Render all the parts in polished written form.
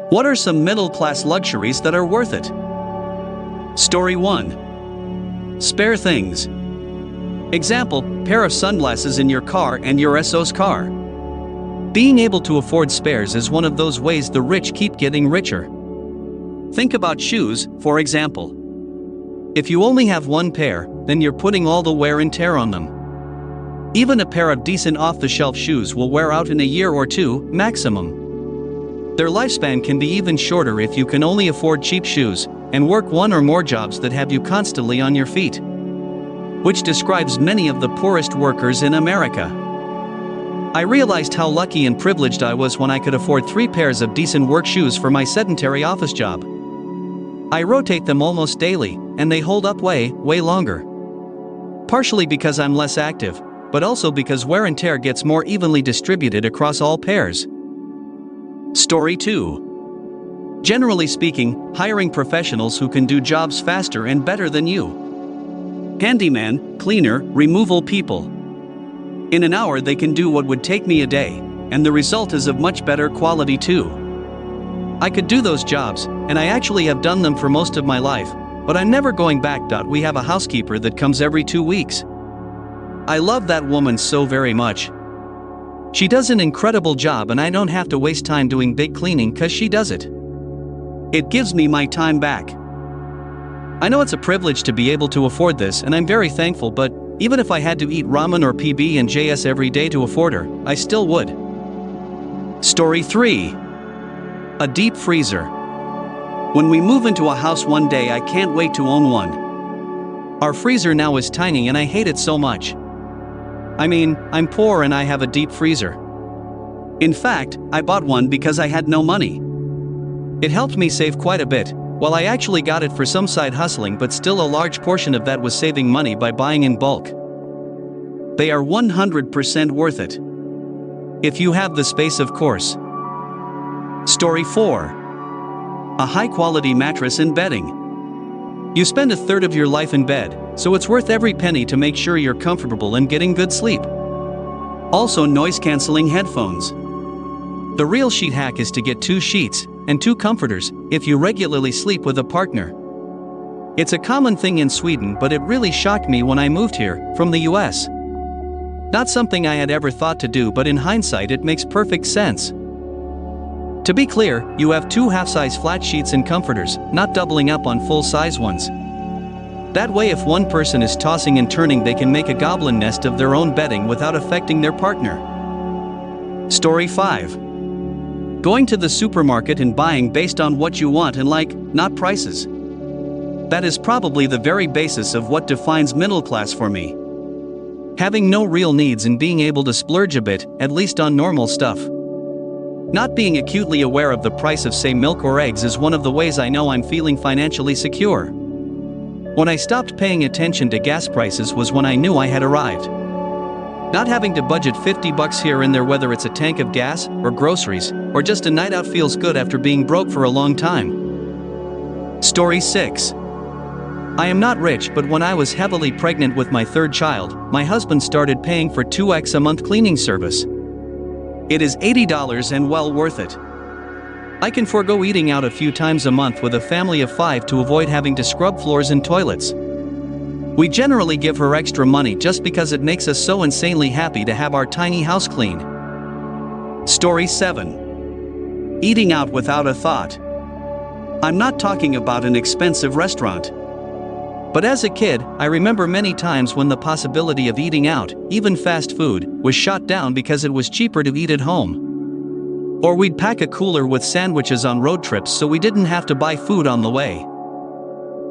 What are some middle-class luxuries that are worth it? Story 1. Spare things. Example, pair of sunglasses in your car and your SO's car. Being able to afford spares is one of those ways the rich keep getting richer. Think about shoes, for example. If you only have one pair, then you're putting all the wear and tear on them. Even a pair of decent off-the-shelf shoes will wear out in a year or two, maximum. Their lifespan can be even shorter if you can only afford cheap shoes and work one or more jobs that have you constantly on your feet. Which describes many of the poorest workers in America. I realized how lucky and privileged I was when I could afford 3 pairs of decent work shoes for my sedentary office job. I rotate them almost daily, and they hold up way longer. Partially because I'm less active, but also because wear and tear gets more evenly distributed across all pairs. Story 2. Generally speaking, hiring professionals who can do jobs faster and better than you. Handyman, cleaner, removal people. In an hour they can do what would take me a day, and the result is of much better quality too. I could do those jobs, and I actually have done them for most of my life, but I'm never going back. We have a housekeeper that comes every 2 weeks. I love that woman so very much. She does an incredible job and I don't have to waste time doing big cleaning cause she does it. It gives me my time back. I know it's a privilege to be able to afford this and I'm very thankful, but even if I had to eat ramen or PB&JS every day to afford her, I still would. Story 3. A deep freezer. When we move into a house one day, I can't wait to own one. Our freezer now is tiny and I hate it so much. I mean, I'm poor and I have a deep freezer. In fact, I bought one because I had no money. It helped me save quite a bit. Well, I actually got it for some side hustling, but still a large portion of that was saving money by buying in bulk. They are 100% worth it. If you have the space, of course. Story 4. A high-quality mattress and bedding. You spend a third of your life in bed, so it's worth every penny to make sure you're comfortable and getting good sleep. Also, noise-canceling headphones. The real sheet hack is to get 2 sheets and 2 comforters if you regularly sleep with a partner. It's a common thing in Sweden, but it really shocked me when I moved here from the US. Not something I had ever thought to do, but in hindsight it makes perfect sense. To be clear, you have 2 half-size flat sheets and comforters, not doubling up on full-size ones. That way, if one person is tossing and turning, they can make a goblin nest of their own bedding without affecting their partner. Story 5. Going to the supermarket and buying based on what you want and like, not prices. That is probably the very basis of what defines middle class for me. Having no real needs and being able to splurge a bit, at least on normal stuff. Not being acutely aware of the price of, say, milk or eggs is one of the ways I know I'm feeling financially secure. When I stopped paying attention to gas prices was when I knew I had arrived. Not having to budget $50 here and there, whether it's a tank of gas, or groceries, or just a night out, feels good after being broke for a long time. Story 6. I am not rich, but when I was heavily pregnant with my 3rd child, my husband started paying for 2x a month cleaning service. It is $80 and well worth it. I can forego eating out a few times a month with a family of 5 to avoid having to scrub floors and toilets. We generally give her extra money just because it makes us so insanely happy to have our tiny house clean. Story 7. Eating out without a thought. I'm not talking about an expensive restaurant. But as a kid, I remember many times when the possibility of eating out, even fast food, was shot down because it was cheaper to eat at home. Or we'd pack a cooler with sandwiches on road trips so we didn't have to buy food on the way.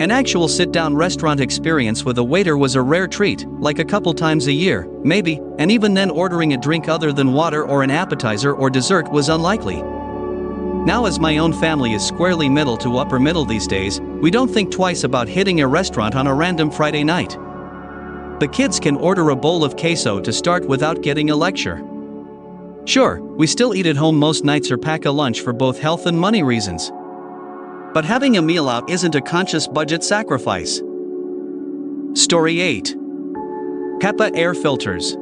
An actual sit-down restaurant experience with a waiter was a rare treat, like a couple times a year, maybe, and even then ordering a drink other than water or an appetizer or dessert was unlikely. Now, as my own family is squarely middle to upper middle these days, we don't think twice about hitting a restaurant on a random Friday night. The kids can order a bowl of queso to start without getting a lecture. Sure, we still eat at home most nights or pack a lunch for both health and money reasons. But having a meal out isn't a conscious budget sacrifice. Story 8. HEPA air filters.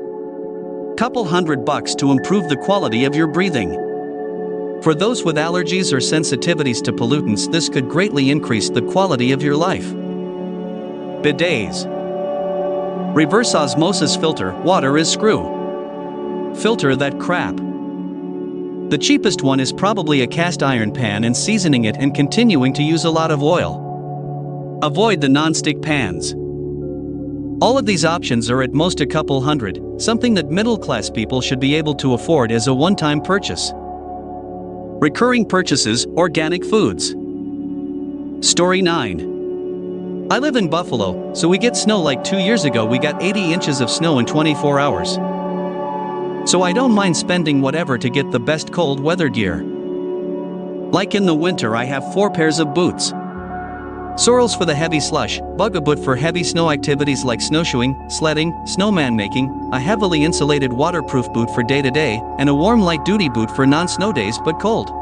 Couple $100 to improve the quality of your breathing. For those with allergies or sensitivities to pollutants, this could greatly increase the quality of your life. Bidets. Reverse osmosis filter, water is screw. Filter that crap. The cheapest one is probably a cast iron pan and seasoning it and continuing to use a lot of oil. Avoid the non-stick pans. All of these options are at most a couple hundred, something that middle-class people should be able to afford as a one-time purchase. Recurring purchases, organic foods. Story 9. I live in Buffalo, so we get snow. Like 2 years ago we got 80 inches of snow in 24 hours. So I don't mind spending whatever to get the best cold weather gear. Like in the winter I have 4 pairs of boots. Sorrels for the heavy slush, Bugaboot for heavy snow activities like snowshoeing, sledding, snowman making, a heavily insulated waterproof boot for day-to-day, and a warm light-duty boot for non-snow days but cold.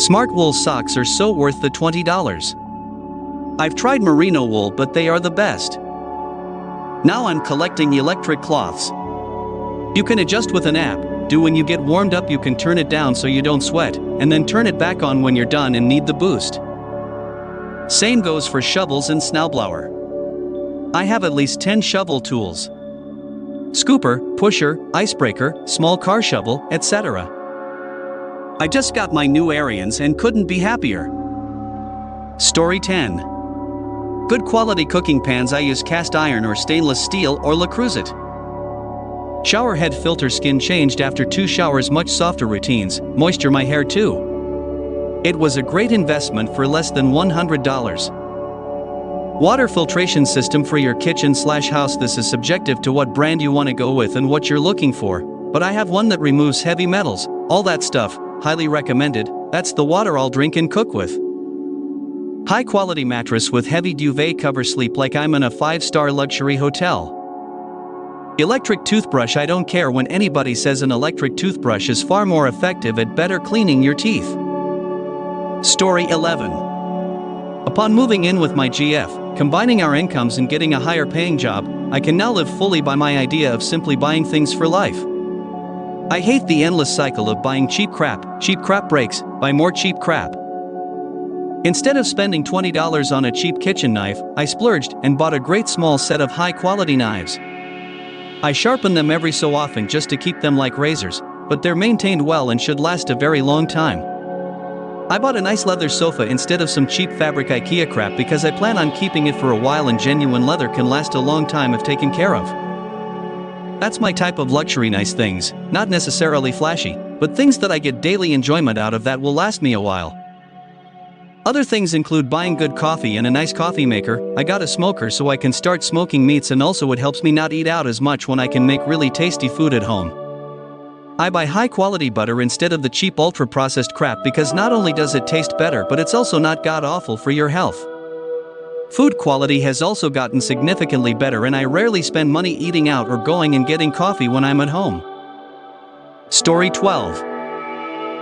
Smart wool socks are so worth the $20. I've tried merino wool, but they are the best. Now I'm collecting electric cloths. You can adjust with an app. When you get warmed up you can turn it down so you don't sweat, and then turn it back on when you're done and need the boost. Same goes for shovels and snowblower. I have at least 10 shovel tools. Scooper, pusher, icebreaker, small car shovel, etc. I just got my new Arians and couldn't be happier. Story 10. Good quality cooking pans. I use cast iron or stainless steel or luxuries. Shower head filter, skin changed after 2 showers, much softer routines, moisture my hair too. It was a great investment for less than $100. Water filtration system for your kitchen/house. This is subjective to what brand you want to go with and what you're looking for, but I have one that removes heavy metals, all that stuff, highly recommended. That's the water I'll drink and cook with. High quality mattress with heavy duvet cover, sleep like I'm in a 5-star luxury hotel. Electric toothbrush. I don't care when anybody says an electric toothbrush is far more effective at better cleaning your teeth. Story 11. Upon moving in with my GF, combining our incomes and getting a higher paying job, I can now live fully by my idea of simply buying things for life. I hate the endless cycle of buying cheap crap breaks, buy more cheap crap. Instead of spending $20 on a cheap kitchen knife, I splurged and bought a great small set of high quality knives. I sharpen them every so often just to keep them like razors, but they're maintained well and should last a very long time. I bought a nice leather sofa instead of some cheap fabric IKEA crap because I plan on keeping it for a while, and genuine leather can last a long time if taken care of. That's my type of luxury. Nice things, not necessarily flashy, but things that I get daily enjoyment out of that will last me a while. Other things include buying good coffee and a nice coffee maker. I got a smoker so I can start smoking meats, and also it helps me not eat out as much when I can make really tasty food at home. I buy high quality butter instead of the cheap ultra processed crap because not only does it taste better, but it's also not god awful for your health. Food quality has also gotten significantly better, and I rarely spend money eating out or going and getting coffee when I'm at home. Story 12.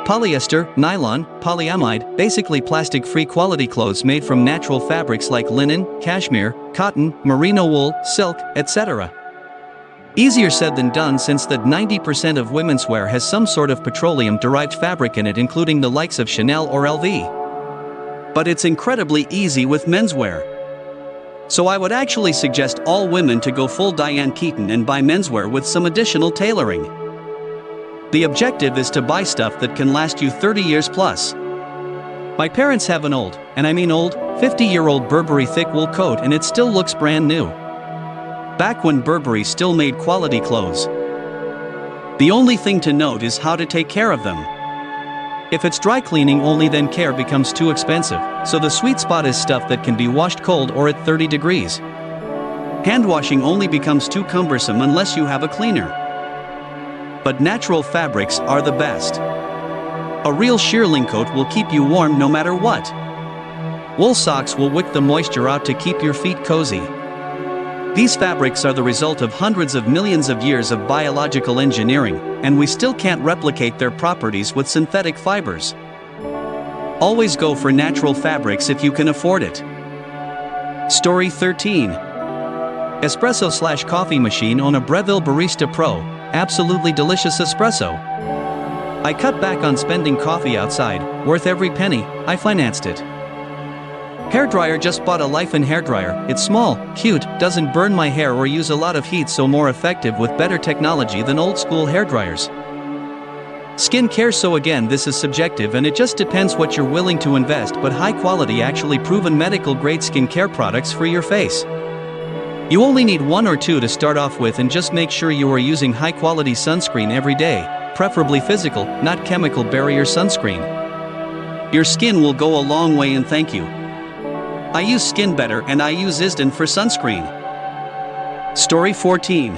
Polyester, nylon, polyamide, basically plastic-free quality clothes made from natural fabrics like linen, cashmere, cotton, merino wool, silk, etc. Easier said than done, since that 90% of women's wear has some sort of petroleum-derived fabric in it, including the likes of Chanel or LV. But it's incredibly easy with menswear. So I would actually suggest all women to go full Diane Keaton and buy menswear with some additional tailoring. The objective is to buy stuff that can last you 30 years plus. My parents have an old, and I mean old, 50-year-old Burberry thick wool coat, and it still looks brand new. Back when Burberry still made quality clothes. The only thing to note is how to take care of them. If it's dry cleaning only, then care becomes too expensive, so the sweet spot is stuff that can be washed cold or at 30 degrees. Hand washing only becomes too cumbersome unless you have a cleaner. But natural fabrics are the best. A real shearling coat will keep you warm no matter what. Wool socks will wick the moisture out to keep your feet cozy. These fabrics are the result of hundreds of millions of years of biological engineering, and we still can't replicate their properties with synthetic fibers. Always go for natural fabrics if you can afford it. Story 13. Espresso/coffee machine on a Breville Barista Pro, absolutely delicious espresso. I cut back on spending coffee outside, worth every penny, I financed it. Hairdryer, just bought a Life-in hairdryer. It's small, cute, doesn't burn my hair or use a lot of heat, so more effective with better technology than old school hairdryers. Skin care, so again this is subjective and it just depends what you're willing to invest, but high quality, actually proven medical grade skin care products for your face. You only need 1 or 2 to start off with, and just make sure you are using high quality sunscreen every day, preferably physical, not chemical barrier sunscreen. Your skin will go a long way and thank you. I use Skin Better and I use Isden for sunscreen. Story 14.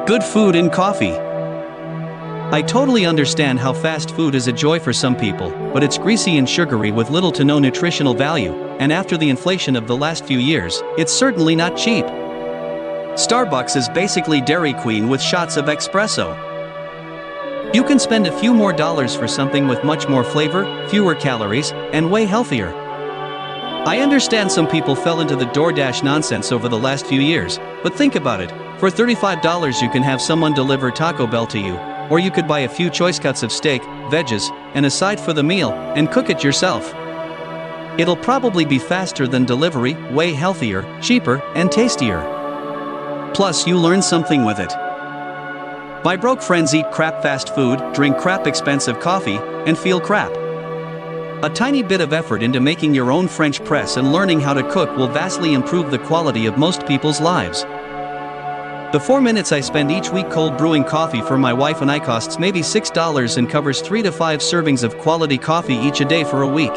Good food and coffee. I totally understand how fast food is a joy for some people, but it's greasy and sugary with little to no nutritional value, and after the inflation of the last few years, it's certainly not cheap. Starbucks is basically Dairy Queen with shots of espresso. You can spend a few more dollars for something with much more flavor, fewer calories, and way healthier. I understand some people fell into the DoorDash nonsense over the last few years, but think about it. For $35 you can have someone deliver Taco Bell to you, or you could buy a few choice cuts of steak, veggies, and a side for the meal, and cook it yourself. It'll probably be faster than delivery, way healthier, cheaper, and tastier. Plus you learn something with it. My broke friends eat crap fast food, drink crap expensive coffee, and feel crap. A tiny bit of effort into making your own French press and learning how to cook will vastly improve the quality of most people's lives. The 4 minutes I spend each week cold brewing coffee for my wife and I costs maybe $6 and covers 3 to 5 servings of quality coffee each a day for a week.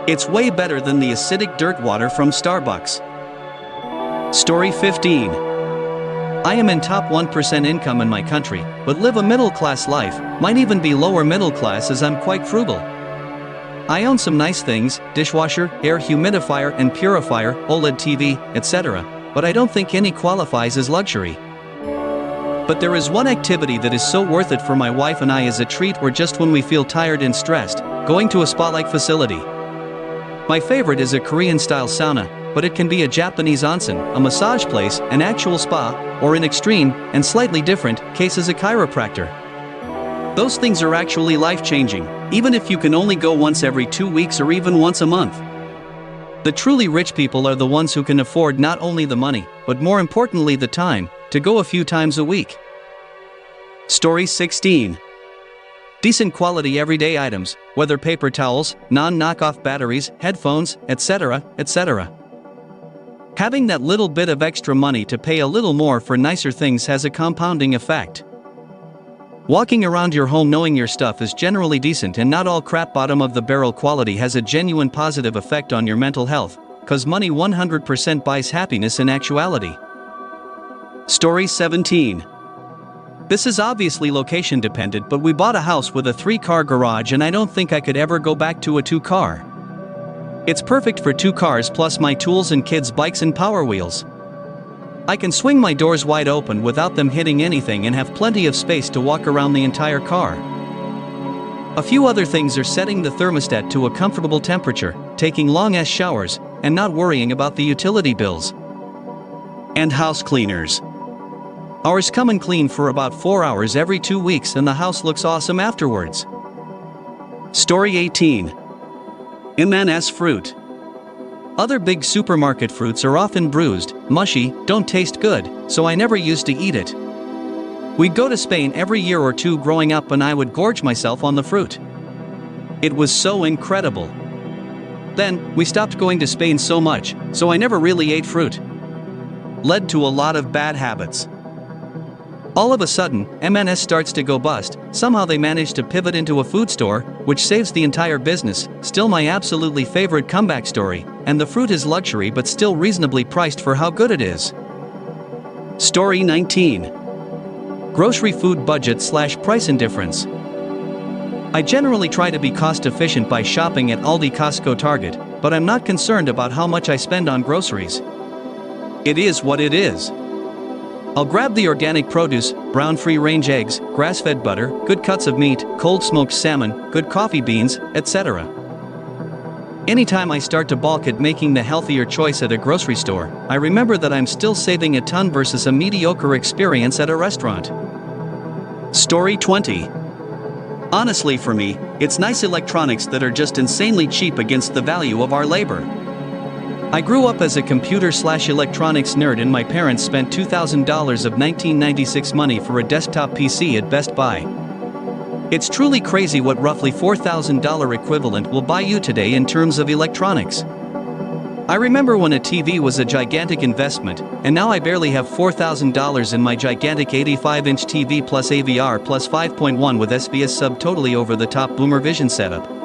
It's way better than the acidic dirt water from Starbucks. Story 15. I am in top 1% income in my country, but live a middle-class life, might even be lower middle class as I'm quite frugal. I own some nice things, dishwasher, air humidifier and purifier, OLED TV, etc., but I don't think any qualifies as luxury. But there is one activity that is so worth it for my wife and I as a treat, or just when we feel tired and stressed, going to a spa-like facility. My favorite is a Korean-style sauna, but it can be a Japanese onsen, a massage place, an actual spa, or in extreme, and slightly different, cases a chiropractor. Those things are actually life-changing, even if you can only go once every 2 weeks or even once a month. The truly rich people are the ones who can afford not only the money, but more importantly the time, to go a few times a week. Story 16. Decent quality everyday items, whether paper towels, non-knockoff batteries, headphones, etc., etc. Having that little bit of extra money to pay a little more for nicer things has a compounding effect. Walking around your home knowing your stuff is generally decent and not all crap bottom of the barrel quality has a genuine positive effect on your mental health, cause money 100% buys happiness in actuality. Story 17. This is obviously location dependent, but we bought a house with a 3-car garage and I don't think I could ever go back to a 2-car. It's perfect for 2 cars plus my tools and kids' bikes and Power Wheels. I can swing my doors wide open without them hitting anything and have plenty of space to walk around the entire car. A few other things are setting the thermostat to a comfortable temperature, taking long-ass showers, and not worrying about the utility bills. And house cleaners. Ours come and clean for about 4 hours every 2 weeks and the house looks awesome afterwards. Story 18. M&S fruit. Other big supermarket fruits are often bruised, mushy, don't taste good, so I never used to eat it. We'd go to Spain every year or 2 growing up and I would gorge myself on the fruit. It was so incredible. Then, we stopped going to Spain so much, so I never really ate fruit. Led to a lot of bad habits. All of a sudden, M&S starts to go bust. Somehow they manage to pivot into a food store, which saves the entire business. Still my absolutely favorite comeback story, and the fruit is luxury but still reasonably priced for how good it is. Story 19. Grocery food budget / price indifference. I generally try to be cost efficient by shopping at Aldi, Costco, Target, but I'm not concerned about how much I spend on groceries. It is what it is. I'll grab the organic produce, brown free-range eggs, grass-fed butter, good cuts of meat, cold smoked salmon, good coffee beans, etc. Anytime I start to balk at making the healthier choice at a grocery store, I remember that I'm still saving a ton versus a mediocre experience at a restaurant. Story 20. Honestly, for me, it's nice electronics that are just insanely cheap against the value of our labor. I grew up as a computer/electronics nerd, and my parents spent $2,000 of 1996 money for a desktop PC at Best Buy. It's truly crazy what roughly $4,000 equivalent will buy you today in terms of electronics. I remember when a TV was a gigantic investment, and now I barely have $4,000 in my gigantic 85-inch TV plus AVR plus 5.1 with SBS sub totally over-the-top Boomer Vision setup.